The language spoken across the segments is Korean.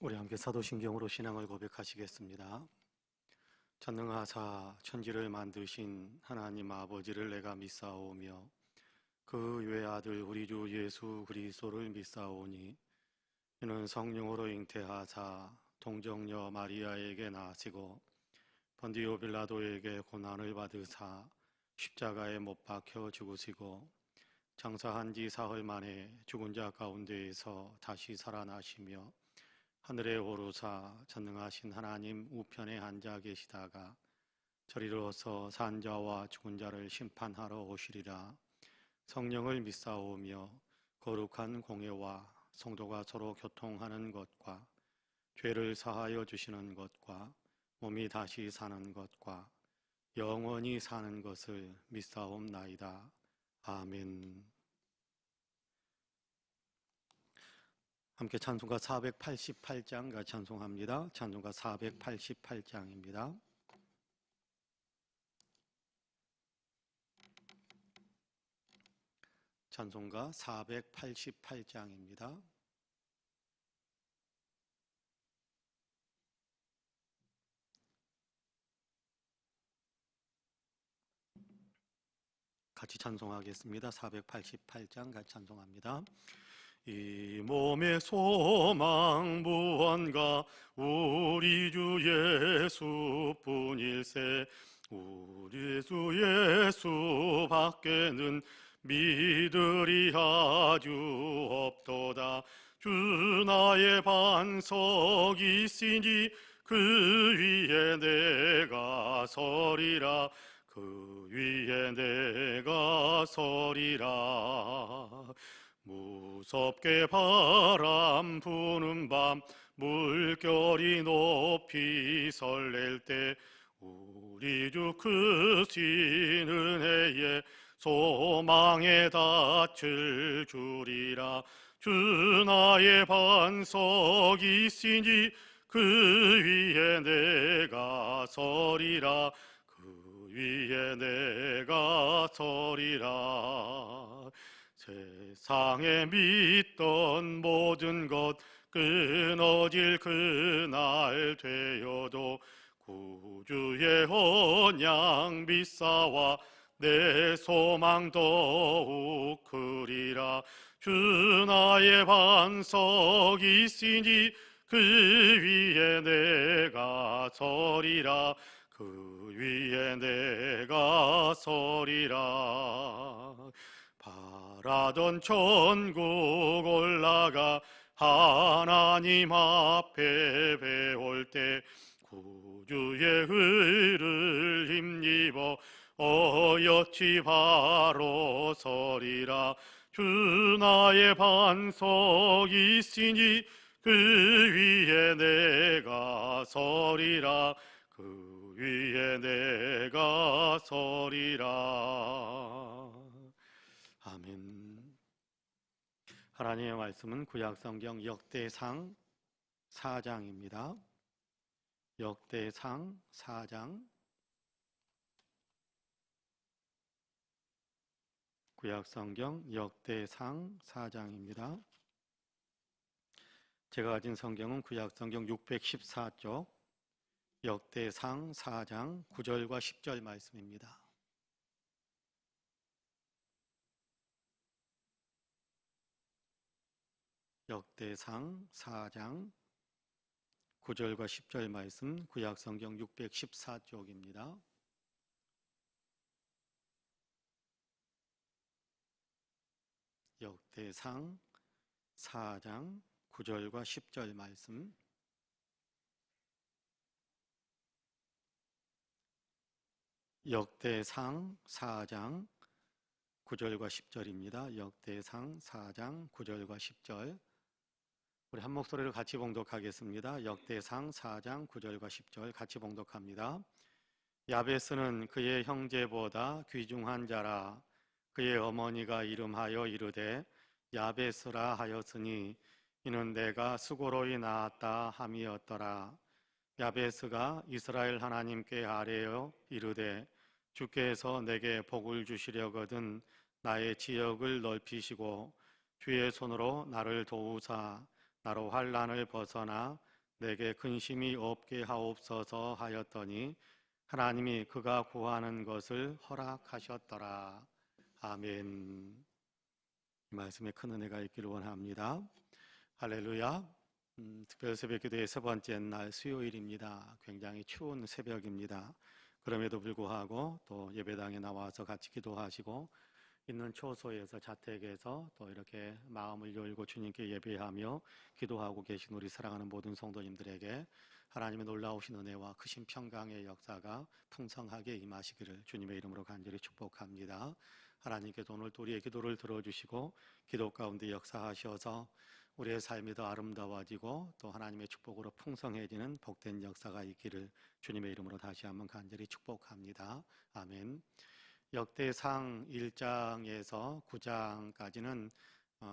우리 함께 사도신경으로 신앙을 고백하시겠습니다. 전능하사 천지를 만드신 하나님 아버지를 내가 믿사오며 그 외아들 우리 주 예수 그리스도를 믿사오니 이는 성령으로 잉태하사 동정녀 마리아에게 나시고 본디오 빌라도에게 고난을 받으사 십자가에 못 박혀 죽으시고 장사한 지 사흘 만에 죽은 자 가운데에서 다시 살아나시며 하늘에 오르사 전능하신 하나님 우편에 앉아 계시다가 저리로서 산 자와 죽은 자를 심판하러 오시리라. 성령을 믿사오며 거룩한 공회와 성도가 서로 교통하는 것과 죄를 사하여 주시는 것과 몸이 다시 사는 것과 영원히 사는 것을 믿사옵나이다. 아멘. 함께 찬송가 488장 찬송합니다. 찬송가 488장입니다. 찬송가 488장입니다. 같이 찬송하겠습니다. 488장 같이 찬송합니다. 이 몸의 소망 무언가 우리 주 예수뿐일세. 우리 주 예수 밖에는 믿으리 아주 없도다. 주 나의 반석이 있으니 그 위에 내가 서리라. 그 위에 내가 서리라. 무섭게 바람 부는 밤 물결이 높이 설렐 때 우리 주 크신 은혜에 소망에 닻을 주리라. 주 나의 반석이 있으니 그 위에 내가 서리라. 그 위에 내가 서리라. 세상에 믿던 모든 것 끊어질 그날 되어도 구주의 언약 믿사와 내 소망 더욱 크리라. 주 나의 반석이 있으니 그 위에 내가 서리라. 그 위에 내가 서리라. 바라던 천국 올라가 하나님 앞에 배울 때 구주의 의를 힘입어 어여치 바로 서리라. 주 나의 반석이 있으니 그 위에 내가 서리라. 그 위에 내가 서리라. 아멘. 하나님의 말씀은 구약성경 역대상 4장입니다. 역대상 4장. 구약성경 역대상 4장입니다. 제가 가진 성경은 구약성경 614쪽 역대상 4장 9절과 10절 말씀입니다. 역대상 4장 9절과 10절 말씀 구약성경 614쪽입니다. 역대상 4장 9절과 10절 말씀. 역대상 4장 9절과 10절입니다. 역대상 4장 9절과 10절. 우리 한 목소리로 같이 봉독하겠습니다. 역대상 4장 9절과 10절 같이 봉독합니다. 야베스는 그의 형제보다 귀중한 자라. 그의 어머니가 이름하여 이르되 야베스라 하였으니 이는 내가 수고로이 낳았다 함이었더라. 야베스가 이스라엘 하나님께 아뢰어 이르되 주께서 내게 복을 주시려거든 나의 지역을 넓히시고 주의 손으로 나를 도우사 나로 환난을 벗어나 내게 근심이 없게 하옵소서 하였더니 하나님이 그가 구하는 것을 허락하셨더라. 아멘. 이 말씀에 큰 은혜가 있기를 원합니다. 할렐루야. 특별 새벽기도의 세 번째 날 수요일입니다. 굉장히 추운 새벽입니다. 그럼에도 불구하고 또 예배당에 나와서 같이 기도하시고 있는 초소에서 자택에서 또 이렇게 마음을 열고 주님께 예배하며 기도하고 계신 우리 사랑하는 모든 성도님들에게 하나님의 놀라우신 은혜와 크신 평강의 역사가 풍성하게 임하시기를 주님의 이름으로 간절히 축복합니다. 하나님께서 오늘 우리의 기도를 들어주시고 기도 가운데 역사하셔서 우리의 삶이 더 아름다워지고 또 하나님의 축복으로 풍성해지는 복된 역사가 있기를 주님의 이름으로 다시 한번 간절히 축복합니다. 아멘. 역대상 1장에서 9장까지는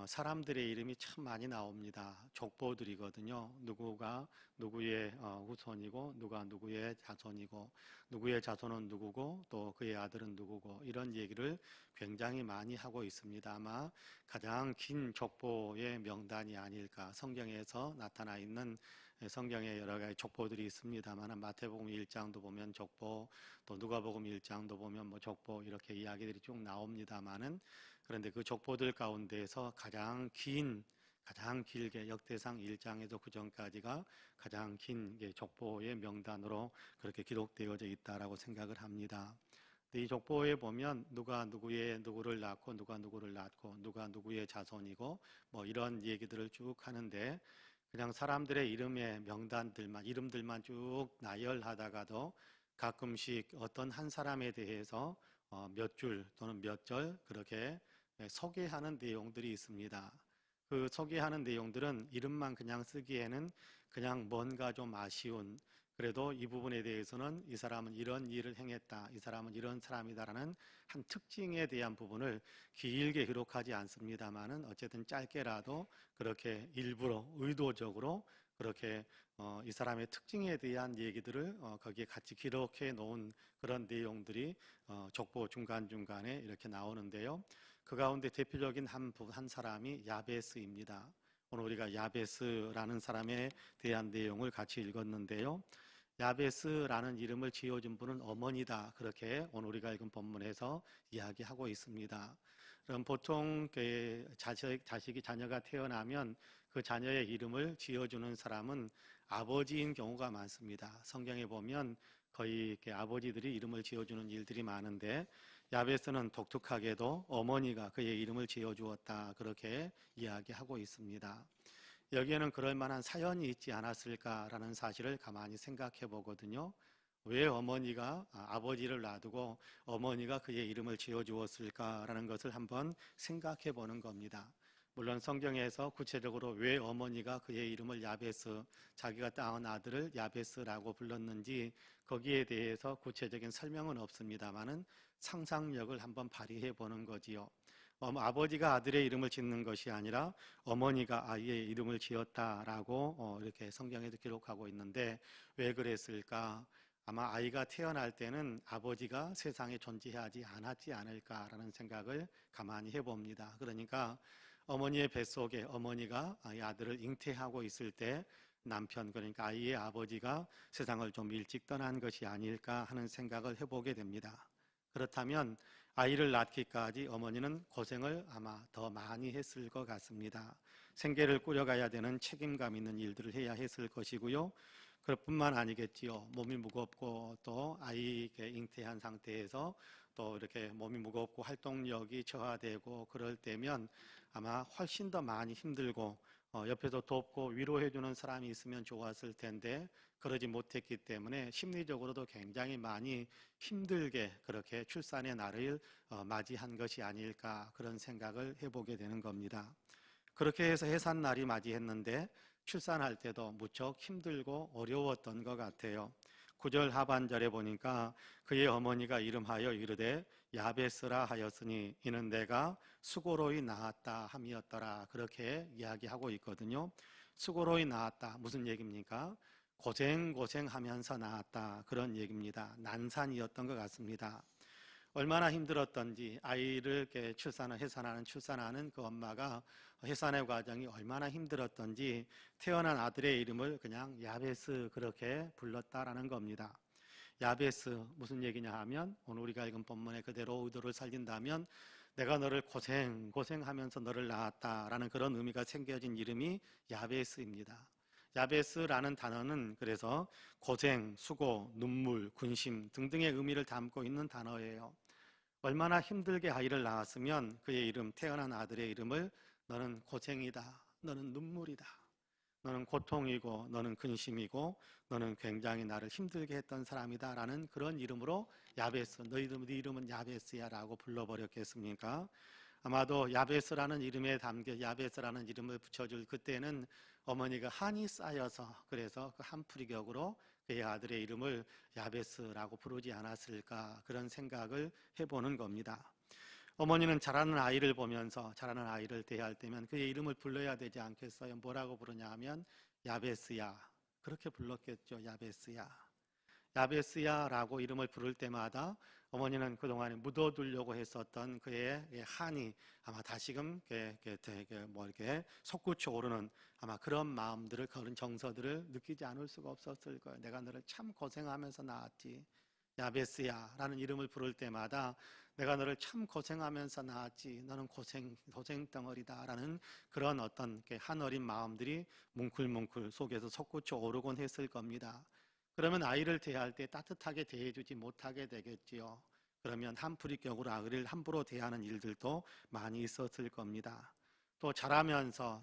사람들의 이름이 참 많이 나옵니다. 족보들이거든요. 누구가 누구의 후손이고 누가 누구의 자손이고 누구의 자손은 누구고 또 그의 아들은 누구고 이런 얘기를 굉장히 많이 하고 있습니다. 아마 가장 긴 족보의 명단이 아닐까. 성경에서 나타나 있는 성경에 여러 가지 족보들이 있습니다만 마태복음 1장도 보면 족보, 또 누가복음 1장도 보면 뭐 족보 이렇게 이야기들이 쭉 나옵니다만은 그런데 그 족보들 가운데에서 가장 길게 역대상 1장에서 9장까지가 가장 긴 족보의 명단으로 그렇게 기록되어져 있다라고 생각을 합니다. 이 족보에 보면 누가 누구를 낳고 누가 누구를 낳고 누가 누구의 자손이고 뭐 이런 얘기들을 쭉 하는데 그냥 사람들의 이름의 이름들만 쭉 나열하다가도 가끔씩 어떤 한 사람에 대해서 몇 줄 또는 몇 절 그렇게 소개하는 내용들이 있습니다. 그 소개하는 내용들은 이름만 그냥 쓰기에는 그냥 뭔가 좀 아쉬운, 그래도 이 부분에 대해서는 이 사람은 이런 일을 행했다, 이 사람은 이런 사람이다라는 한 특징에 대한 부분을 길게 기록하지 않습니다만은 어쨌든 짧게라도 그렇게 일부러 의도적으로 그렇게 이 사람의 특징에 대한 얘기들을 거기에 같이 기록해 놓은 그런 내용들이 족보 중간중간에 이렇게 나오는데요. 그 가운데 대표적인 한 사람이 야베스입니다. 오늘 우리가 야베스라는 사람에 대한 내용을 같이 읽었는데요. 야베스라는 이름을 지어준 분은 어머니다. 그렇게 오늘 우리가 읽은 본문에서 이야기하고 있습니다. 그럼 보통 자녀가 태어나면 그 자녀의 이름을 지어주는 사람은 아버지인 경우가 많습니다. 성경에 보면 거의 이렇게 아버지들이 이름을 지어주는 일들이 많은데 야베스는 독특하게도 어머니가 그의 이름을 지어주었다. 그렇게 이야기하고 있습니다. 여기에는 그럴 만한 사연이 있지 않았을까라는 사실을 가만히 생각해 보거든요. 왜 어머니가 아버지를 놔두고 어머니가 그의 이름을 지어주었을까라는 것을 한번 생각해 보는 겁니다. 물론 성경에서 구체적으로 왜 어머니가 그의 이름을 야베스, 자기가 낳은 아들을 야베스라고 불렀는지 거기에 대해서 구체적인 설명은 없습니다만은 상상력을 한번 발휘해 보는 거지요. 아버지가 아들의 이름을 짓는 것이 아니라 어머니가 아이의 이름을 지었다라고 이렇게 성경에도 기록하고 있는데 왜 그랬을까? 아마 아이가 태어날 때는 아버지가 세상에 존재하지 않았지 않을까라는 생각을 가만히 해봅니다. 그러니까 어머니의 뱃속에 어머니가 이 아들을 잉태하고 있을 때 남편, 그러니까 아이의 아버지가 세상을 좀 일찍 떠난 것이 아닐까 하는 생각을 해보게 됩니다. 그렇다면 아이를 낳기까지 어머니는 고생을 아마 더 많이 했을 것 같습니다. 생계를 꾸려가야 되는 책임감 있는 일들을 해야 했을 것이고요. 그뿐만 아니겠지요. 몸이 무겁고 또 아이에게 잉태한 상태에서 또 이렇게 몸이 무겁고 활동력이 저하되고 그럴 때면 아마 훨씬 더 많이 힘들고 옆에서 돕고 위로해주는 사람이 있으면 좋았을 텐데 그러지 못했기 때문에 심리적으로도 굉장히 많이 힘들게 그렇게 출산의 날을 맞이한 것이 아닐까 그런 생각을 해보게 되는 겁니다. 그렇게 해서 해산날이 맞이했는데 출산할 때도 무척 힘들고 어려웠던 것 같아요. 9절 하반절에 보니까 그의 어머니가 이름하여 이르되 야베스라 하였으니 이는 내가 수고로이 낳았다 함이었더라. 그렇게 이야기하고 있거든요. 수고로이 낳았다. 무슨 얘기입니까? 고생하면서 낳았다. 그런 얘기입니다. 난산이었던 것 같습니다. 얼마나 힘들었던지 아이를 이렇게 출산하는 그 엄마가 해산의 과정이 얼마나 힘들었던지 태어난 아들의 이름을 그냥 야베스 그렇게 불렀다라는 겁니다. 야베스 무슨 얘기냐 하면 오늘 우리가 읽은 본문의 그대로 의도를 살린다면 내가 너를 고생하면서 너를 낳았다라는 그런 의미가 새겨진 이름이 야베스입니다. 야베스라는 단어는 그래서 고생, 수고, 눈물, 근심 등등의 의미를 담고 있는 단어예요. 얼마나 힘들게 아이를 낳았으면 그의 이름, 태어난 아들의 이름을 너는 고생이다, 너는 눈물이다, 너는 고통이고 너는 근심이고 너는 굉장히 나를 힘들게 했던 사람이다 라는 그런 이름으로 야베스, 네 이름은 야베스야 라고 불러버렸겠습니까? 아마도 야베스라는 이름에 담겨 야베스라는 이름을 붙여줄 그때는 어머니가 한이 쌓여서 그래서 그 한풀이 격으로 그의 아들의 이름을 야베스라고 부르지 않았을까 그런 생각을 해보는 겁니다. 어머니는 자라는 아이를 보면서 자라는 아이를 대할 때면 그의 이름을 불러야 되지 않겠어요? 뭐라고 부르냐 하면 야베스야 그렇게 불렀겠죠. 야베스야 야베스야라고 이름을 부를 때마다 어머니는 그동안에 묻어두려고 했었던 그의 한이 아마 다시금 이렇게 솟구쳐 오르는 아마 그런 마음들을 그런 정서들을 느끼지 않을 수가 없었을 거예요. 내가 너를 참 고생하면서 낳았지. 야베스야라는 이름을 부를 때마다 내가 너를 참 고생하면서 낳았지. 너는 고생 덩어리다라는 그런 어떤 한 어린 마음들이 뭉클뭉클 속에서 솟구쳐 오르곤 했을 겁니다. 그러면 아이를 대할 때 따뜻하게 대해주지 못하게 되겠지요. 그러면 한풀이격으로 아이를 함부로 대하는 일들도 많이 있었을 겁니다. 또 자라면서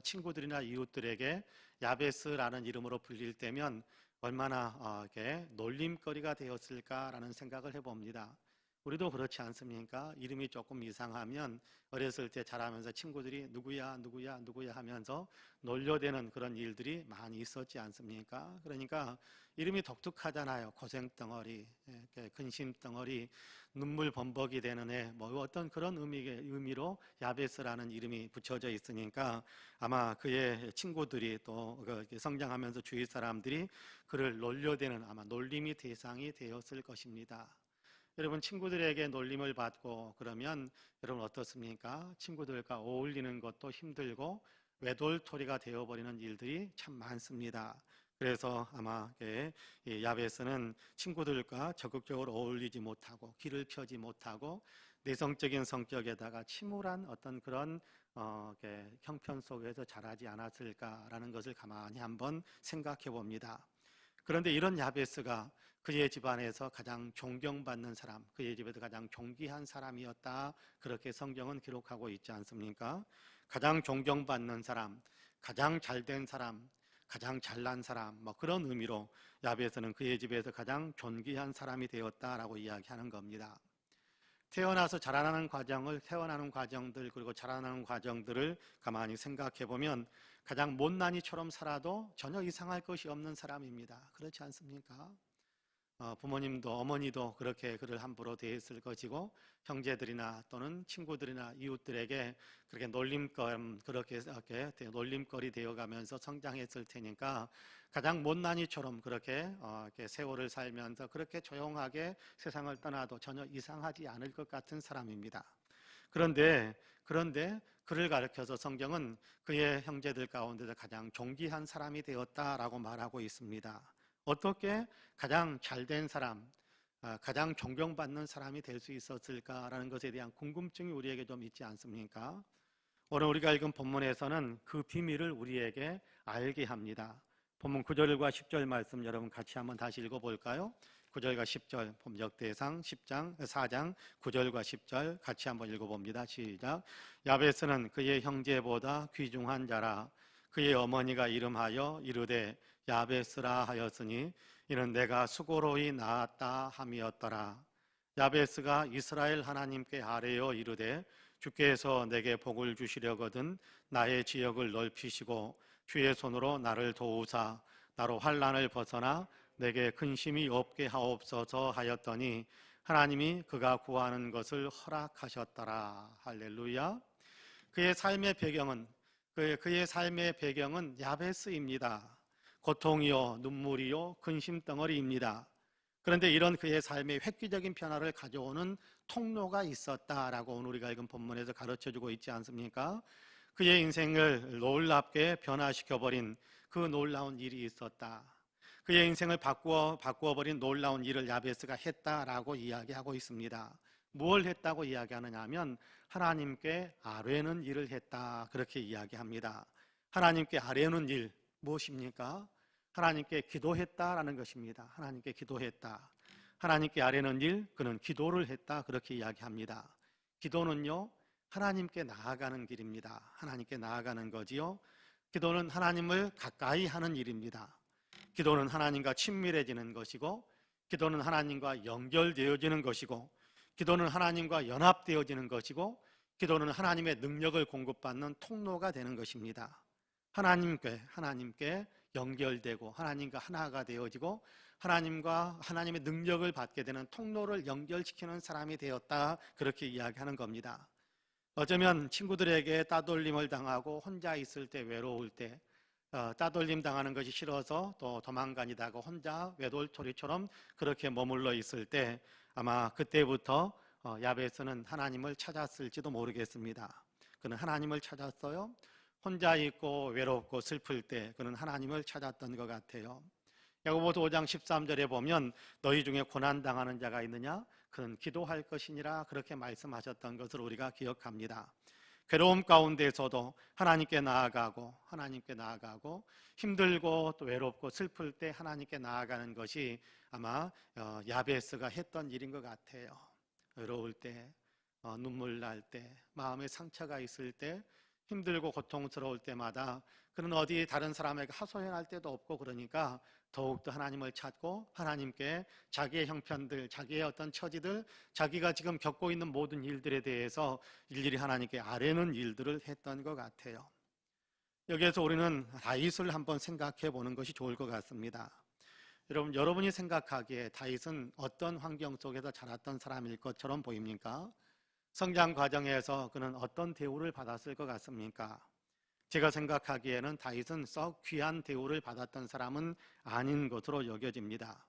친구들이나 이웃들에게 야베스라는 이름으로 불릴 때면 얼마나 이렇게 놀림거리가 되었을까라는 생각을 해봅니다. 우리도 그렇지 않습니까? 이름이 조금 이상하면 어렸을 때 자라면서 친구들이 누구야 하면서 놀려대는 그런 일들이 많이 있었지 않습니까? 그러니까 이름이 독특하잖아요. 고생덩어리, 근심덩어리, 눈물 범벅이 되는 애, 뭐 어떤 그런 의미로 야베스라는 이름이 붙여져 있으니까 아마 그의 친구들이 또 성장하면서 주위 사람들이 그를 놀려대는 아마 놀림의 대상이 되었을 것입니다. 여러분 친구들에게 놀림을 받고 그러면 여러분 어떻습니까? 친구들과 어울리는 것도 힘들고 외돌토리가 되어버리는 일들이 참 많습니다. 그래서 아마 야베스는 친구들과 적극적으로 어울리지 못하고 길을 펴지 못하고 내성적인 성격에다가 침울한 어떤 그런 형편 속에서 자라지 않았을까라는 것을 가만히 한번 생각해 봅니다. 그런데 이런 야베스가 그의 집안에서 가장 존경받는 사람, 그의 집에서 가장 존귀한 사람이었다. 그렇게 성경은 기록하고 있지 않습니까? 가장 존경받는 사람, 가장 잘된 사람, 가장 잘난 사람, 뭐 그런 의미로 야베스는 그의 집에서 가장 존귀한 사람이 되었다라고 이야기하는 겁니다. 태어나는 과정들 그리고 자라나는 과정들을 가만히 생각해 보면 가장 못난이처럼 살아도 전혀 이상할 것이 없는 사람입니다. 그렇지 않습니까? 부모님도 어머니도 그렇게 그를 함부로 대했을 것이고 형제들이나 또는 친구들이나 이웃들에게 그렇게 놀림거리 되어가면서 성장했을 테니까 가장 못난이처럼 그렇게 세월을 살면서 그렇게 조용하게 세상을 떠나도 전혀 이상하지 않을 것 같은 사람입니다. 그런데 그를 가리켜서 성경은 그의 형제들 가운데서 가장 존귀한 사람이 되었다라고 말하고 있습니다. 어떻게 가장 잘된 사람, 가장 존경받는 사람이 될 수 있었을까라는 것에 대한 궁금증이 우리에게 좀 있지 않습니까? 오늘 우리가 읽은 본문에서는 그 비밀을 우리에게 알게 합니다. 본문 9절과 10절 말씀 여러분 같이 한번 다시 읽어볼까요? 9절과 10절 역대상 4장 9절과 10절 같이 한번 읽어봅니다. 시작. 야베스는 그의 형제보다 귀중한 자라. 그의 어머니가 이름하여 이르되 야베스라 하였으니 이는 내가 수고로이 낳았다 함이었더라. 야베스가 이스라엘 하나님께 아뢰어 이르되 주께서 내게 복을 주시려거든 나의 지역을 넓히시고 주의 손으로 나를 도우사 나로 환난을 벗어나 내게 근심이 없게 하옵소서 하였더니 하나님이 그가 구하는 것을 허락하셨더라. 할렐루야. 그의 삶의 배경은 야베스입니다. 고통이요 눈물이요 근심덩어리입니다. 그런데 이런 그의 삶에 획기적인 변화를 가져오는 통로가 있었다라고 오늘 우리가 읽은 본문에서 가르쳐주고 있지 않습니까? 그의 인생을 놀랍게 변화시켜버린 그 놀라운 일이 있었다. 그의 인생을 바꾸어버린 놀라운 일을 야베스가 했다라고 이야기하고 있습니다. 무엇을 했다고 이야기하느냐 하면 하나님께 아뢰는 일을 했다, 그렇게 이야기합니다. 하나님께 아뢰는 일 무엇입니까? 하나님께 기도했다라는 것입니다. 하나님께 기도했다. 하나님께 아뢰는 일, 그는 기도를 했다, 그렇게 이야기합니다. 기도는요, 하나님께 나아가는 길입니다. 하나님께 나아가는 거지요. 기도는 하나님을 가까이 하는 일입니다. 기도는 하나님과 친밀해지는 것이고, 기도는 하나님과 연결되어지는 것이고, 기도는 하나님과 연합되어지는 것이고, 기도는 하나님의 능력을 공급받는 통로가 되는 것입니다. 하나님께 연결되고 하나님과 하나가 되어지고 하나님의 능력을 받게 되는 통로를 연결시키는 사람이 되었다, 그렇게 이야기하는 겁니다. 어쩌면 친구들에게 따돌림을 당하고 혼자 있을 때, 외로울 때 따돌림 당하는 것이 싫어서 또 도망다니다가 혼자 외돌토리처럼 그렇게 머물러 있을 때 아마 그때부터 야베스는 하나님을 찾았을지도 모르겠습니다. 그는 하나님을 찾았어요. 혼자 있고 외롭고 슬플 때 그는 하나님을 찾았던 것 같아요. 야고보서 5장 13절에 보면 너희 중에 고난당하는 자가 있느냐? 그는 기도할 것이니라, 그렇게 말씀하셨던 것을 우리가 기억합니다. 괴로움 가운데서도 하나님께 나아가고 힘들고 또 외롭고 슬플 때 하나님께 나아가는 것이 아마 야베스가 했던 일인 것 같아요. 외로울 때, 눈물 날 때, 마음에 상처가 있을 때, 힘들고 고통스러울 때마다 그는 어디 다른 사람에게 하소연할 때도 없고, 그러니까 더욱더 하나님을 찾고 하나님께 자기의 형편들, 자기의 어떤 처지들, 자기가 지금 겪고 있는 모든 일들에 대해서 일일이 하나님께 아뢰는 일들을 했던 것 같아요. 여기에서 우리는 다윗을 한번 생각해 보는 것이 좋을 것 같습니다. 여러분이 생각하기에 다윗은 어떤 환경 속에서 자랐던 사람일 것처럼 보입니까? 성장 과정에서 그는 어떤 대우를 받았을 것 같습니까? 제가 생각하기에는 다윗은 썩 귀한 대우를 받았던 사람은 아닌 것으로 여겨집니다.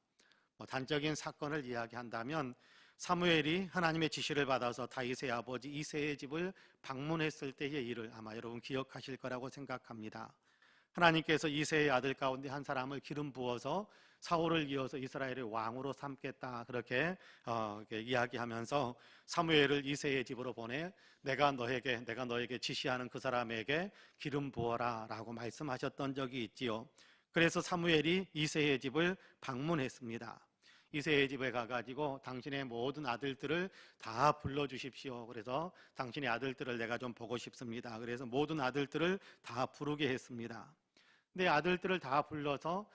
단적인 사건을 이야기한다면 사무엘이 하나님의 지시를 받아서 다윗의 아버지 이새의 집을 방문했을 때의 일을 아마 여러분 기억하실 거라고 생각합니다. 하나님께서 이새의 아들 가운데 한 사람을 기름 부어서 사울을 이어서 이스라엘의 왕으로 삼겠다, 그렇게 이야기하면서 사무엘을 이새의 집으로 보내 내가 너에게 지시하는 그 사람에게 기름 부어라 라고 말씀하셨던 적이 있지요. 그래서 사무엘이 이새의 집을 방문했습니다. 이새의 집에 가가지고 당신의 모든 아들들을 다 불러주십시오. 그래서 당신의 아들들을 내가 좀 보고 싶습니다. 그래서 모든 아들들을 다 부르게 했습니다. 근데 아들들을 다 불러서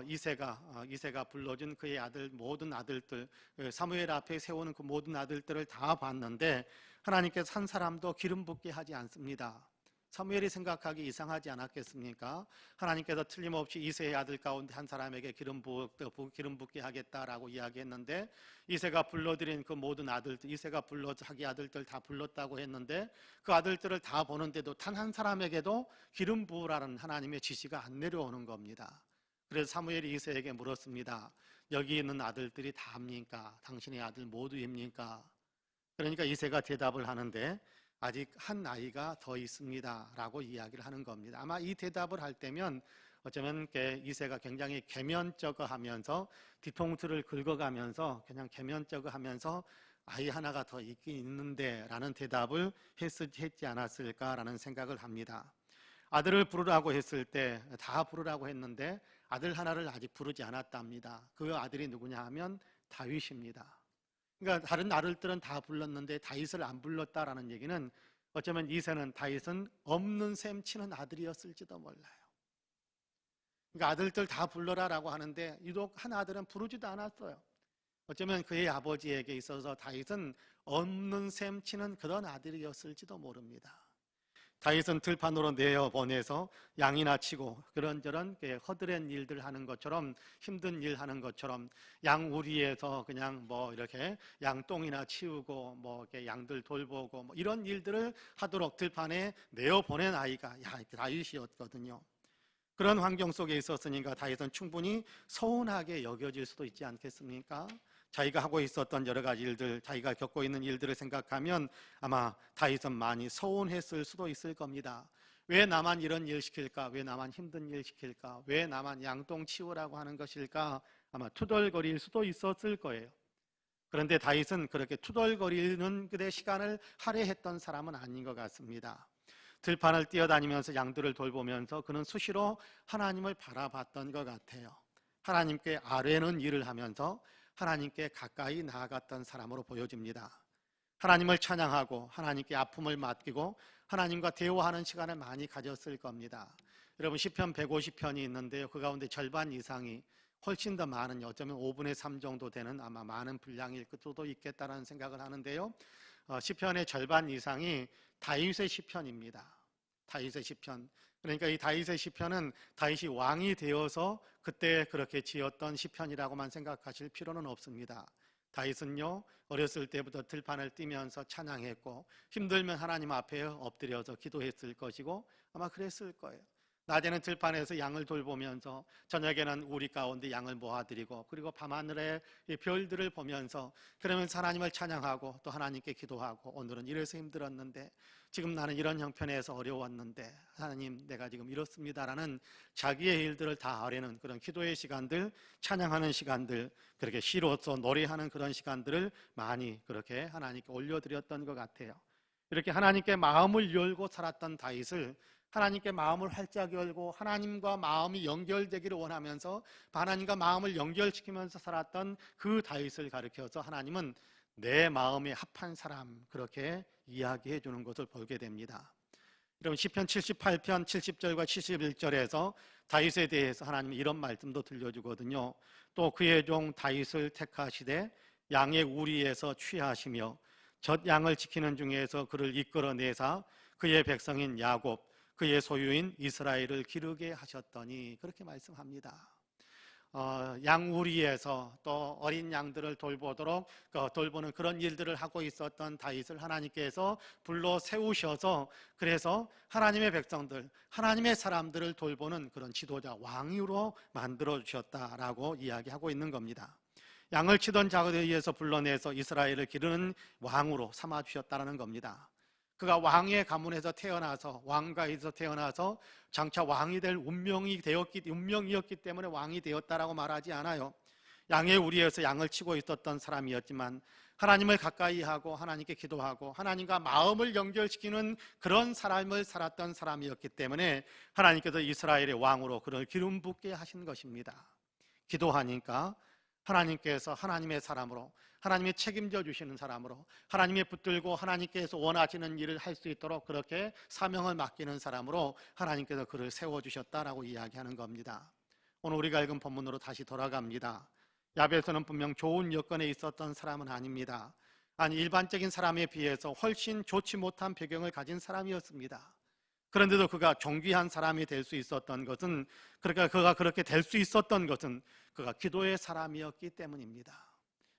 이새가 불러준 그의 모든 아들들, 사무엘 앞에 세우는 그 모든 아들들을 다 봤는데 하나님께서 한 사람도 기름 붓게 하지 않습니다. 사무엘이 생각하기 이상하지 않았겠습니까? 하나님께서 틀림없이 이새의 아들 가운데 한 사람에게 기름 붓게 하겠다라고 이야기했는데 이새가 불러들인 그 모든 아들들, 이새가 불러서 자기 아들들 다 불렀다고 했는데 그 아들들을 다 보는데도 단 한 사람에게도 기름 부으라는 하나님의 지시가 안 내려오는 겁니다. 그래서 사무엘이 이새에게 물었습니다. 여기 있는 아들들이 다입니까? 당신의 아들 모두입니까? 그러니까 이새가 대답을 하는데 아직 한 아이가 더 있습니다 라고 이야기를 하는 겁니다. 아마 이 대답을 할 때면 어쩌면 이새가 굉장히 개면쩍어 하면서 뒤통수를 긁어가면서 그냥 개면쩍어 하면서 아이 하나가 더 있긴 있는데 라는 대답을 했지 않았을까라는 생각을 합니다. 아들을 부르라고 했을 때 다 부르라고 했는데 아들 하나를 아직 부르지 않았답니다. 그 아들이 누구냐 하면 다윗입니다. 그러니까 다른 아들들은 다 불렀는데 다윗을 안 불렀다라는 얘기는 어쩌면 이새는 다윗은 없는 셈 치는 아들이었을지도 몰라요. 그러니까 아들들 다 불러라라고 하는데 유독 한 아들은 부르지도 않았어요. 어쩌면 그의 아버지에게 있어서 다윗은 없는 셈 치는 그런 아들이었을지도 모릅니다. 다윗은 들판으로 내어보내서 양이나 치고 그런저런 허드렛 일들 하는 것처럼, 힘든 일 하는 것처럼 양우리에서 그냥 이렇게 양똥이나 치우고 이렇게 양들 돌보고 이런 일들을 하도록 들판에 내어보낸 아이가 다윗이었거든요. 그런 환경 속에 있었으니까 다윗은 충분히 서운하게 여겨질 수도 있지 않겠습니까? 자기가 하고 있었던 여러 가지 일들, 자기가 겪고 있는 일들을 생각하면 아마 다윗은 많이 서운했을 수도 있을 겁니다. 왜 나만 이런 일 시킬까? 왜 나만 힘든 일 시킬까? 왜 나만 양똥 치우라고 하는 것일까? 아마 투덜거릴 수도 있었을 거예요. 그런데 다윗은 그렇게 투덜거리는 그의 시간을 할애했던 사람은 아닌 것 같습니다. 들판을 뛰어다니면서 양들을 돌보면서 그는 수시로 하나님을 바라봤던 것 같아요. 하나님께 아뢰는 일을 하면서 하나님께 가까이 나아갔던 사람으로 보여집니다. 하나님을 찬양하고 하나님께 아픔을 맡기고 하나님과 대화하는 시간을 많이 가졌을 겁니다. 여러분 시편 150편이 있는데요. 그 가운데 절반 이상이 훨씬 더 많은, 어쩌면 5분의 3 정도 되는 아마 많은 분량일 수도 있겠다는 생각을 하는데요. 시편의 절반 이상이 다윗의 시편입니다. 다윗의 시편. 그러니까 이 다윗의 시편은 다윗이 왕이 되어서 그때 그렇게 지었던 시편이라고만 생각하실 필요는 없습니다. 다윗은요, 어렸을 때부터 들판을 뛰면서 찬양했고 힘들면 하나님 앞에 엎드려서 기도했을 것이고 아마 그랬을 거예요. 낮에는 들판에서 양을 돌보면서 저녁에는 우리 가운데 양을 모아드리고 그리고 밤하늘의 이 별들을 보면서 그러면서 하나님을 찬양하고 또 하나님께 기도하고 오늘은 이래서 힘들었는데 지금 나는 이런 형편에서 어려웠는데 하나님 내가 지금 이렇습니다라는 자기의 일들을 다 아뢰는 그런 기도의 시간들, 찬양하는 시간들, 그렇게 시로서 노래하는 그런 시간들을 많이 그렇게 하나님께 올려드렸던 것 같아요. 이렇게 하나님께 마음을 열고 살았던 다윗을 하나님께 마음을 활짝 열고 하나님과 마음이 연결되기를 원하면서 하나님과 마음을 연결시키면서 살았던 그 다윗을 가리켜서 하나님은 내 마음에 합한 사람 그렇게 이야기해 주는 것을 보게 됩니다. 여러분 시편 78편 70절과 71절에서 다윗에 대해서 하나님이 이런 말씀도 들려주거든요. 또 그의 종 다윗을 택하시되 양의 우리에서 취하시며 젖 양을 지키는 중에서 그를 이끌어내사 그의 백성인 야곱 그의 소유인 이스라엘을 기르게 하셨더니 그렇게 말씀합니다. 양우리에서 또 어린 양들을 돌보도록 돌보는 그런 일들을 하고 있었던 다윗을 하나님께서 불러 세우셔서 그래서 하나님의 백성들, 하나님의 사람들을 돌보는 그런 지도자, 왕으로 만들어 주셨다라고 이야기하고 있는 겁니다. 양을 치던 자들에 의해서 불러내서 이스라엘을 기르는 왕으로 삼아 주셨다는 겁니다. 그가 왕의 가문에서 태어나서 왕가에서 태어나서 장차 왕이 될 운명이었기 때문에 왕이 되었다라고 말하지 않아요. 양의 우리에서 양을 치고 있었던 사람이었지만 하나님을 가까이 하고 하나님께 기도하고 하나님과 마음을 연결시키는 그런 삶을 살았던 사람이었기 때문에 하나님께서 이스라엘의 왕으로 그를 기름 붓게 하신 것입니다. 기도하니까 하나님께서 하나님의 사람으로, 하나님이 책임져 주시는 사람으로, 하나님이 붙들고 하나님께서 원하시는 일을 할 수 있도록 그렇게 사명을 맡기는 사람으로 하나님께서 그를 세워주셨다라고 이야기하는 겁니다. 오늘 우리가 읽은 본문으로 다시 돌아갑니다. 야베스는 분명 좋은 여건에 있었던 사람은 아닙니다. 아니 일반적인 사람에 비해서 훨씬 좋지 못한 배경을 가진 사람이었습니다. 그런데도 그가 존귀한 사람이 될 수 있었던 것은, 그러니까 그가 그렇게 될 수 있었던 것은 그가 기도의 사람이었기 때문입니다.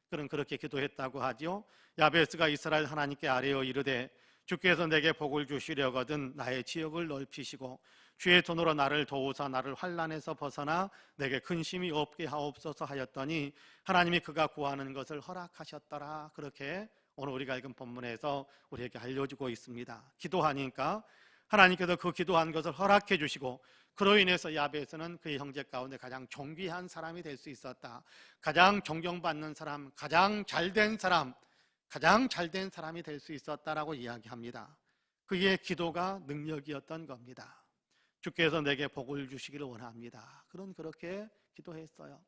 그는 그렇게 기도했다고 하지요. 야베스가 이스라엘 하나님께 아뢰어 이르되 주께서 내게 복을 주시려거든 나의 지역을 넓히시고 주의 손으로 나를 도우사 나를 환난에서 벗어나 내게 근심이 없게 하옵소서 하였더니 하나님이 그가 구하는 것을 허락하셨더라. 그렇게 오늘 우리가 읽은 본문에서 우리에게 알려주고 있습니다. 기도하니까 하나님께서 그 기도한 것을 허락해 주시고 그로 인해서 야베스는 그의 형제 가운데 가장 존귀한 사람이 될 수 있었다. 가장 존경받는 사람, 가장 잘된 사람, 가장 잘된 사람이 될 수 있었다라고 이야기합니다. 그의 기도가 능력이었던 겁니다. 주께서 내게 복을 주시기를 원합니다. 그렇게 기도했어요.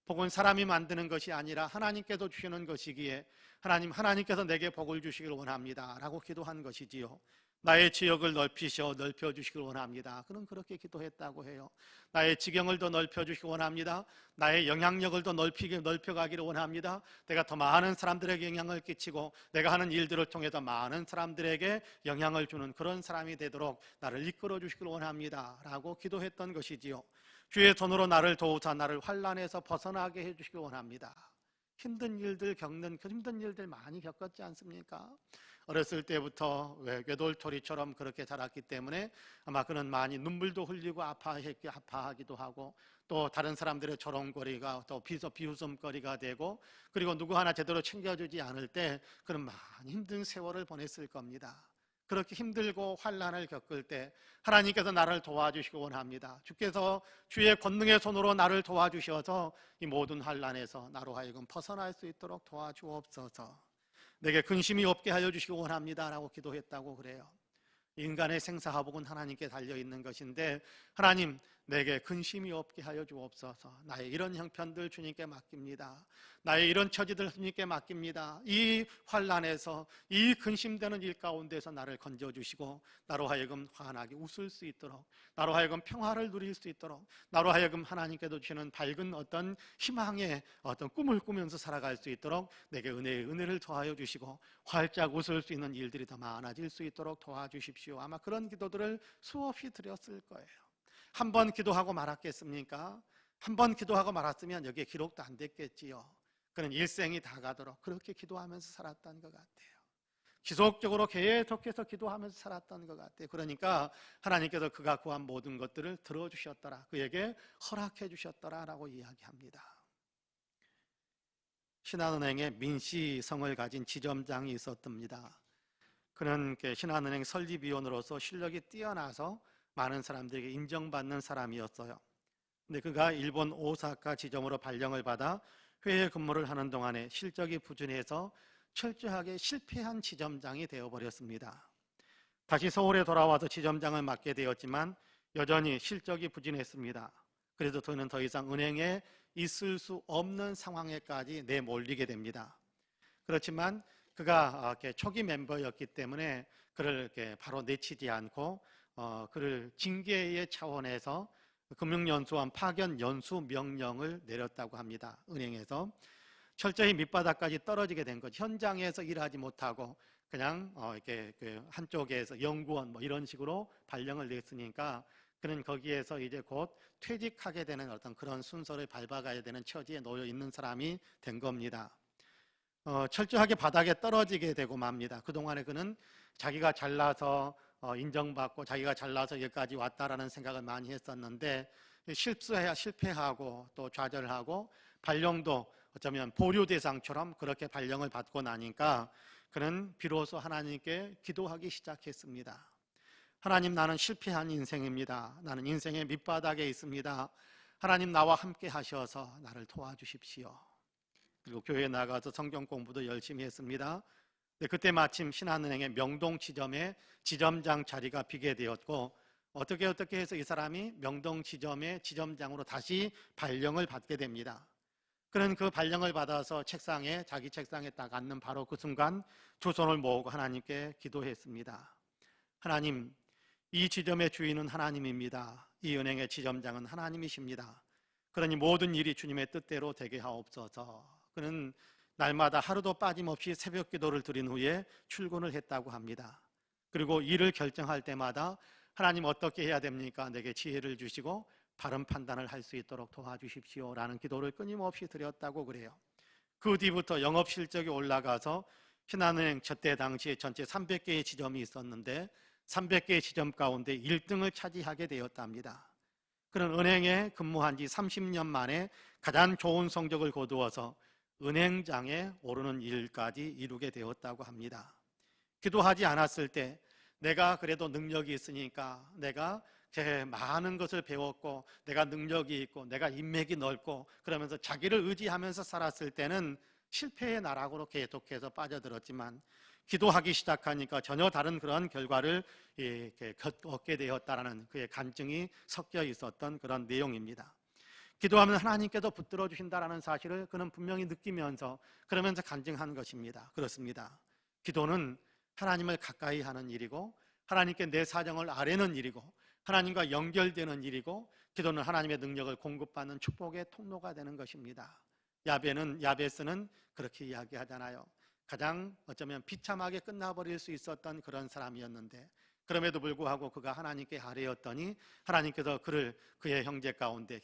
복은 사람이 만드는 것이 아니라 하나님께서 주시는 것이기에 하나님께서 내게 복을 주시기를 원합니다 라고 기도한 것이지요. 나의 지역을 넓혀주시길 원합니다. 그는 그렇게 기도했다고 해요. 나의 지경을 더 넓혀주시기 원합니다. 나의 영향력을 더 넓혀가기를 원합니다. 내가 더 많은 사람들에게 영향을 끼치고 내가 하는 일들을 통해서 많은 사람들에게 영향을 주는 그런 사람이 되도록 나를 이끌어 주시길 원합니다 라고 기도했던 것이지요. 주의 손으로 나를 도우사 나를 환난에서 벗어나게 해주시길 원합니다. 힘든 일들 겪는 그 힘든 일들 많이 겪었지 않습니까? 어렸을 때부터 외돌토리처럼 그렇게 자랐기 때문에 아마 그는 많이 눈물도 흘리고 아파하기도 하고, 또 다른 사람들의 조롱거리가 또 비웃음거리가 되고, 그리고 누구 하나 제대로 챙겨주지 않을 때 그는 많이 힘든 세월을 보냈을 겁니다. 그렇게 힘들고 환난을 겪을 때 하나님께서 나를 도와주시기 원합니다. 주께서 주의 권능의 손으로 나를 도와주셔서 이 모든 환난에서 나로 하여금 벗어날 수 있도록 도와주옵소서. 내게 근심이 없게 하여 주시기 원합니다 라고 기도했다고 그래요. 인간의 생사화복은 하나님께 달려있는 것인데, 하나님 내게 근심이 없게 하여 주옵소서. 나의 이런 형편들 주님께 맡깁니다. 나의 이런 처지들 주님께 맡깁니다. 이 환난에서, 이 근심되는 일 가운데서 나를 건져주시고 나로 하여금 환하게 웃을 수 있도록, 나로 하여금 평화를 누릴 수 있도록, 나로 하여금 하나님께도 주시는 밝은 어떤 희망의 어떤 꿈을 꾸면서 살아갈 수 있도록 내게 은혜를 더하여 주시고 활짝 웃을 수 있는 일들이 더 많아질 수 있도록 도와주십시오. 아마 그런 기도들을 수없이 드렸을 거예요. 한 번 기도하고 말았겠습니까? 한 번 기도하고 말았으면 여기에 기록도 안 됐겠지요. 그는 일생이 다 가도록 그렇게 기도하면서 살았던 것 같아요. 지속적으로 계속해서 기도하면서 살았던 것 같아요. 그러니까 하나님께서 그가 구한 모든 것들을 들어주셨더라, 그에게 허락해 주셨더라라고 이야기합니다. 신한은행에 민씨성을 가진 지점장이 있었답니다. 그는 신한은행 설립위원으로서 실력이 뛰어나서 많은 사람들에게 인정받는 사람이었어요. 근데 그가 일본 오사카 지점으로 발령을 받아 회계 근무를 하는 동안에 실적이 부진해서 철저하게 실패한 지점장이 되어버렸습니다. 다시 서울에 돌아와서 지점장을 맡게 되었지만 여전히 실적이 부진했습니다. 그래서 그는 더 이상 은행에 있을 수 없는 상황에까지 내몰리게 됩니다. 그렇지만 그가 초기 멤버였기 때문에 그를 바로 내치지 않고 그를 징계의 차원에서 금융연수원 파견 연수 명령을 내렸다고 합니다. 은행에서 철저히 밑바닥까지 떨어지게 된 것, 현장에서 일하지 못하고 그냥 이렇게 한쪽에서 연구원 이런 식으로 발령을 냈으니까 그는 거기에서 이제 곧 퇴직하게 되는 어떤 그런 순서를 밟아가야 되는 처지에 놓여 있는 사람이 된 겁니다. 철저하게 바닥에 떨어지게 되고 맙니다. 그동안에 그는 자기가 잘나서 인정받고 자기가 잘나서 여기까지 왔다라는 생각을 많이 했었는데, 실패하고 또 좌절하고 발령도 어쩌면 보류 대상처럼 그렇게 발령을 받고 나니까 그는 비로소 하나님께 기도하기 시작했습니다. 하나님, 나는 실패한 인생입니다. 나는 인생의 밑바닥에 있습니다. 하나님, 나와 함께 하셔서 나를 도와주십시오. 그리고 교회에 나가서 성경 공부도 열심히 했습니다. 그때 마침 신한은행의 명동 지점에 지점장 자리가 비게 되었고, 어떻게 해서 이 사람이 명동 지점의 지점장으로 다시 발령을 받게 됩니다. 그는 그 발령을 받아서 자기 책상에 딱 앉는 바로 그 순간 두 손을 모으고 하나님께 기도했습니다. 하나님, 이 지점의 주인은 하나님입니다. 이 은행의 지점장은 하나님이십니다. 그러니 모든 일이 주님의 뜻대로 되게 하옵소서. 그는 날마다 하루도 빠짐없이 새벽 기도를 드린 후에 출근을 했다고 합니다. 그리고 일을 결정할 때마다 하나님, 어떻게 해야 됩니까? 내게 지혜를 주시고 바른 판단을 할 수 있도록 도와주십시오 라는 기도를 끊임없이 드렸다고 그래요. 그 뒤부터 영업 실적이 올라가서 신한은행 저때 당시에 전체 300개의 지점이 있었는데 300개의 지점 가운데 1등을 차지하게 되었답니다. 그런 은행에 근무한 지 30년 만에 가장 좋은 성적을 거두어서 은행장에 오르는 일까지 이루게 되었다고 합니다. 기도하지 않았을 때 내가 그래도 능력이 있으니까, 내가 많은 것을 배웠고 내가 능력이 있고 내가 인맥이 넓고 그러면서 자기를 의지하면서 살았을 때는 실패의 나락으로 계속해서 빠져들었지만, 기도하기 시작하니까 전혀 다른 그런 결과를 얻게 되었다라는 그의 간증이 섞여 있었던 그런 내용입니다. 기도하면 하나님께서 붙들어 주신다라는 사실을 그는 분명히 느끼면서 그러면서 간증한 것입니다. 그렇습니다. 기도는 하나님을 가까이 하는 일이고, 하나님께 내 사정을 아뢰는 일이고, 하나님과 연결되는 일이고, 기도는 하나님의 능력을 공급받는 축복의 통로가 되는 것입니다. 야베스는 그렇게 이야기하잖아요. 가장 어쩌면 비참하게 끝나버릴 수 있었던 그런 사람이었는데, 그럼에도 불구하고 그가 하나님께 아뢰었더니 하나님께서 그를 그의 형제 가운데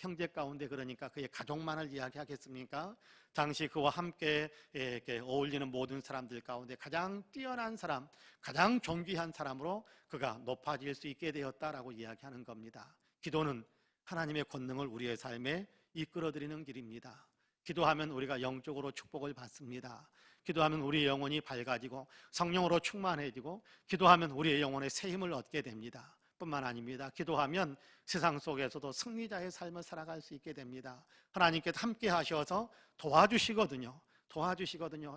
그러니까 그의 가족만을 이야기하겠습니까? 당시 그와 함께 이렇게 어울리는 모든 사람들 가운데 가장 뛰어난 사람, 가장 존귀한 사람으로 그가 높아질 수 있게 되었다라고 이야기하는 겁니다. 기도는 하나님의 권능을 우리의 삶에 이끌어드리는 길입니다. 기도하면 우리가 영적으로 축복을 받습니다. 기도하면 우리의 영혼이 밝아지고 성령으로 충만해지고, 기도하면 우리의 영혼에 새 힘을 얻게 됩니다. 뿐만 아닙니다. 기도하면 세상 속에서도 승리자의 삶을 살아갈 수 있게 됩니다. 하나님께서 함께 하셔서 도와주시거든요.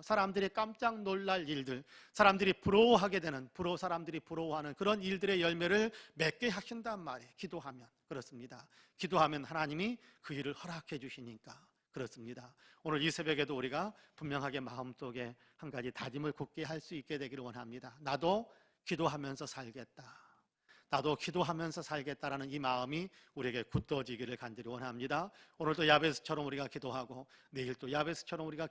사람들이 깜짝 놀랄 일들, 사람들이 부러워하게 되는, 사람들이 부러워하는 그런 일들의 열매를 맺게 하신단 말이에요. 기도하면. 그렇습니다. 기도하면 하나님이 그 일을 허락해 주시니까 그렇습니다. 오늘 이 새벽에도 우리가 분명하게 마음속에 한 가지 다짐을 굳게 할 수 있게 되기를 원합니다. 나도 기도하면서 살겠다라는 이 마음이 우리에게 굳어지기를 간절히 원합니다. 오늘도 야베스처럼 우리가 기도하고, 내일도 야베스처럼 우리가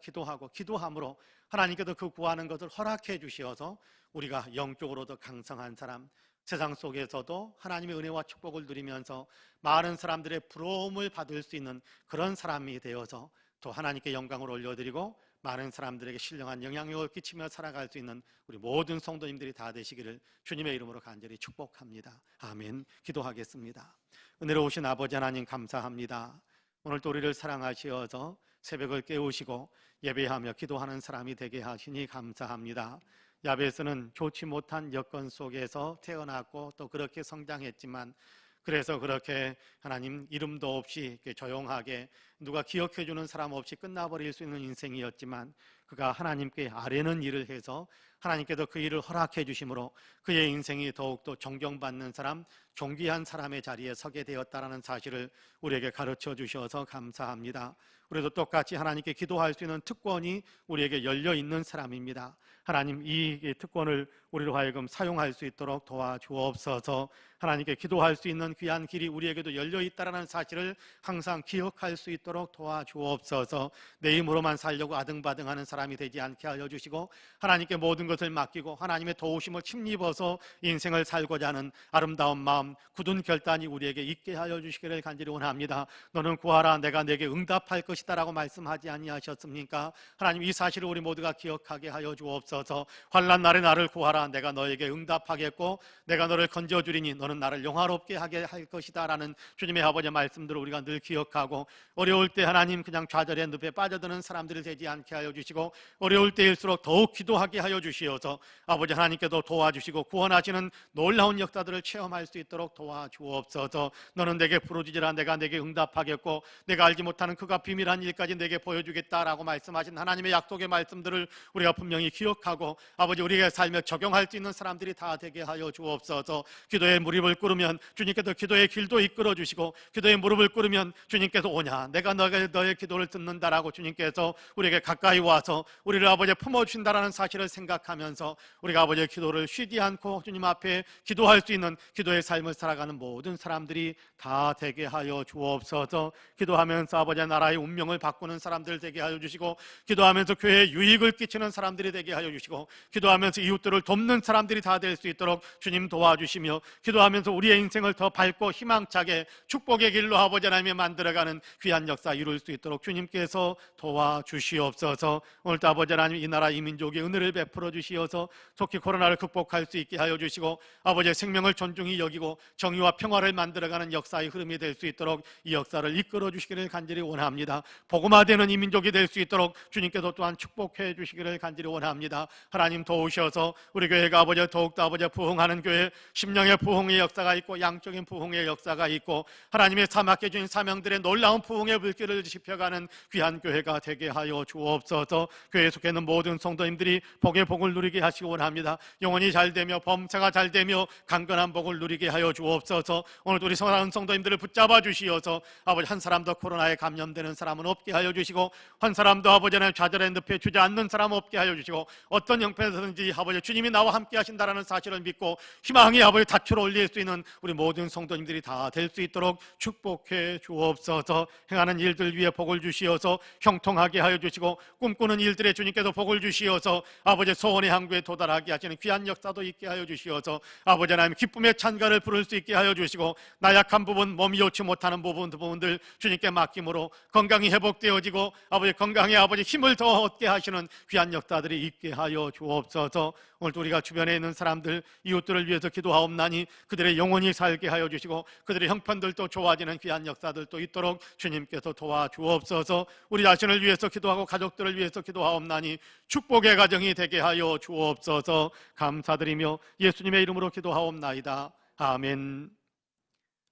기도함으로 하나님께서 그 구하는 것을 허락해 주시어서 우리가 영적으로도 강성한 사람, 세상 속에서도 하나님의 은혜와 축복을 누리면서 많은 사람들의 부러움을 받을 수 있는 그런 사람이 되어서 또 하나님께 영광을 올려드리고 많은 사람들에게 신령한 영향력을 끼치며 살아갈 수 있는 우리 모든 성도님들이 다 되시기를 주님의 이름으로 간절히 축복합니다. 아멘. 기도하겠습니다. 은혜로우신 아버지 하나님, 감사합니다. 오늘도 우리를 사랑하시어서 새벽을 깨우시고 예배하며 기도하는 사람이 되게 하시니 감사합니다. 야베스는 좋지 못한 여건 속에서 태어났고 또 그렇게 성장했지만, 그래서 그렇게 하나님 이름도 없이 조용하게 누가 기억해주는 사람 없이 끝나버릴 수 있는 인생이었지만, 그가 하나님께 아뢰는 일을 해서 하나님께서 그 일을 허락해 주심으로 그의 인생이 더욱더 존경받는 사람, 존귀한 사람의 자리에 서게 되었다는 사실을 우리에게 가르쳐 주셔서 감사합니다. 우리도 똑같이 하나님께 기도할 수 있는 특권이 우리에게 열려 있는 사람입니다. 하나님, 이 특권을 우리로 하여금 사용할 수 있도록 도와주옵소서. 하나님께 기도할 수 있는 귀한 길이 우리에게도 열려 있다는 사실을 항상 기억할 수 있도록 도와주옵소서. 내 힘으로만 살려고 아등바등하는 사람이 되지 않게 하여 주시고, 하나님께 모든 것을 맡기고 하나님의 도우심을 힘입어서 인생을 살고자 하는 아름다운 마음, 굳은 결단이 우리에게 있게 하여 주시기를 간절히 원합니다. 너는 구하라 내가 내게 응답할 것이다 라고 말씀하지 아니하셨습니까? 하나님, 이 사실을 우리 모두가 기억하게 하여 주옵소서. 환난 날에 나를 구하라 내가 너에게 응답하겠고 내가 너를 건져주리니 너는 나를 영화롭게 하게 할 것이다 라는 주님의 아버지의 말씀들을 우리가 늘 기억하고, 어려울 때 하나님 그냥 좌절의 늪에 빠져드는 사람들이 되지 않게 하여 주시고, 어려울 때일수록 더욱 기도하게 하여 주시어서 아버지 하나님께도 도와주시고 구원하시는 놀라운 역사들을 체험할 수 있도록 도와주옵소서. 너는 내게 부르짖으라 내가 내게 응답하겠고 내가 알지 못하는 그가 비밀한 일까지 내게 보여주겠다라고 말씀하신 하나님의 약속의 말씀들을 우리가 분명히 기억하고 아버지 우리의 삶에 적용할 수 있는 사람들이 다 되게 하여 주옵소서. 기도의 무릎을 꿇으면 주님께서 기도의 길도 이끌어 주시고, 기도의 무릎을 꿇으면 주님께서 오냐 내가 너의 기도를 듣는다라고 주님께서 우리에게 가까이 와서 우리를 아버지 품어주신다라는 사실을 생각하면서 우리가 아버지의 기도를 쉬지 않고 주님 앞에 기도할 수 있는 기도의 삶을 살아가는 모든 사람들이 다 되게 하여 주옵소서. 기도하면서 아버지의 나라의 운명을 바꾸는 사람들 되게 하여 주시고, 기도하면서 교회에 유익을 끼치는 사람들이 되게 하여 주시고, 기도하면서 이웃들을 돕는 사람들이 다 될 수 있도록 주님 도와주시며, 기도하면서 우리의 인생을 더 밝고 희망차게 축복의 길로 아버지 하나님이 만들어가는 귀한 역사 이룰 수 있도록 주님께서 도와주시옵소서. 오늘도 아버지 하나님 이 나라 이 민족의 은혜를 베풀어 주시어서 속히 코로나를 극복할 수 있게 하여 주시고, 아버지의 생명을 존중히 여기고 정의와 평화를 만들어가는 역사의 흐름이 될 수 있도록 이 역사를 이끌어 주시기를 간절히 원합니다. 복음화되는 이 민족이 될 수 있도록 주님께서 또한 축복해 주시기를 간절히 원합니다. 하나님 도우셔서 우리 교회가 아버지 더욱더 아버지 부흥하는 교회, 심령의 부흥의 역사가 있고 양적인 부흥의 역사가 있고 하나님의 사막해 주신 사명들의 놀라운 부흥의 불길을 지펴가는 귀한 교회가 되게 하여 주옵소서. 교회에 속해 있는 모든 성도님들이 복의 복을 누리게 하시기 원합니다. 영혼이 잘되며 범사가 잘되며 강건한 복을 누리게 하여 주옵소서. 오늘도 우리 사랑하는 성도님들을 붙잡아 주시어서 아버지 한 사람도 코로나에 감염되는 사람은 없게 하여 주시고, 한 사람도 아버지 하나님 좌절의 늪에 주지 않는 사람 없게 하여 주시고, 어떤 형편에서든지 아버지 주님이 나와 함께 하신다라는 사실을 믿고 희망이 아버지 닻으로 올릴 수 있는 우리 모든 성도님들이 다 될 수 있도록 축복해 주옵소서. 행하는 일들 위에 복을 주시어서 형통하게 하여 주시고 꿈꾸는 일들에 주님께서 복을 주시어서 아버지 소원의 항구에 도달하게 하시는 귀한 역사도 있게 하여 주시어서 아버지 하나님 기쁨의 찬가를 부를 수 있게 하여 주시고 나약한 부분, 몸이 좋지 못하는 부분들 주님께 맡김으로 건강이 회복되어지고 아버지 건강에 아버지 힘을 더 얻게 하시는 귀한 역사들이 있게 하여 주옵소서. 오늘 우리가 주변에 있는 사람들, 이웃들을 위해서 기도하옵나니 그들의 영혼이 살게 하여 주시고 그들의 형편들도 좋아지는 귀한 역사들도 있도록 주님께서 도와주옵소서. 우리 자신을 위해서 기도하고 가족들을 위해서 기도하옵나니 축복의 가정이 되게 하여 주옵소서. 감사드리며 예수님의 이름으로 기도하옵나이다. 아멘.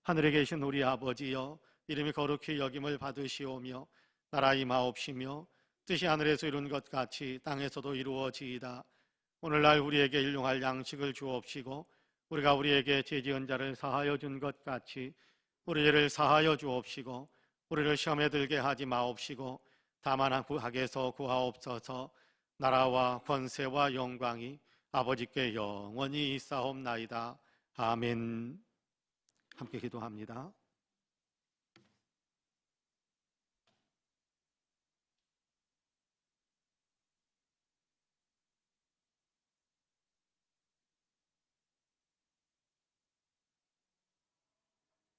하늘에 계신 우리 아버지여, 이름이 거룩히 여김을 받으시오며 나라 임하옵시며 뜻이 하늘에서 이룬 것 같이 땅에서도 이루어지이다. 오늘날 우리에게 일용할 양식을 주옵시고 우리가 우리에게 죄지은 자를 사하여 준 것 같이 우리 죄를 사하여 주옵시고 우리를 시험에 들게 하지 마옵시고 다만 악에서 구하옵소서. 나라와 권세와 영광이 아버지께 영원히 있사옵나이다. 아멘. 함께 기도합니다.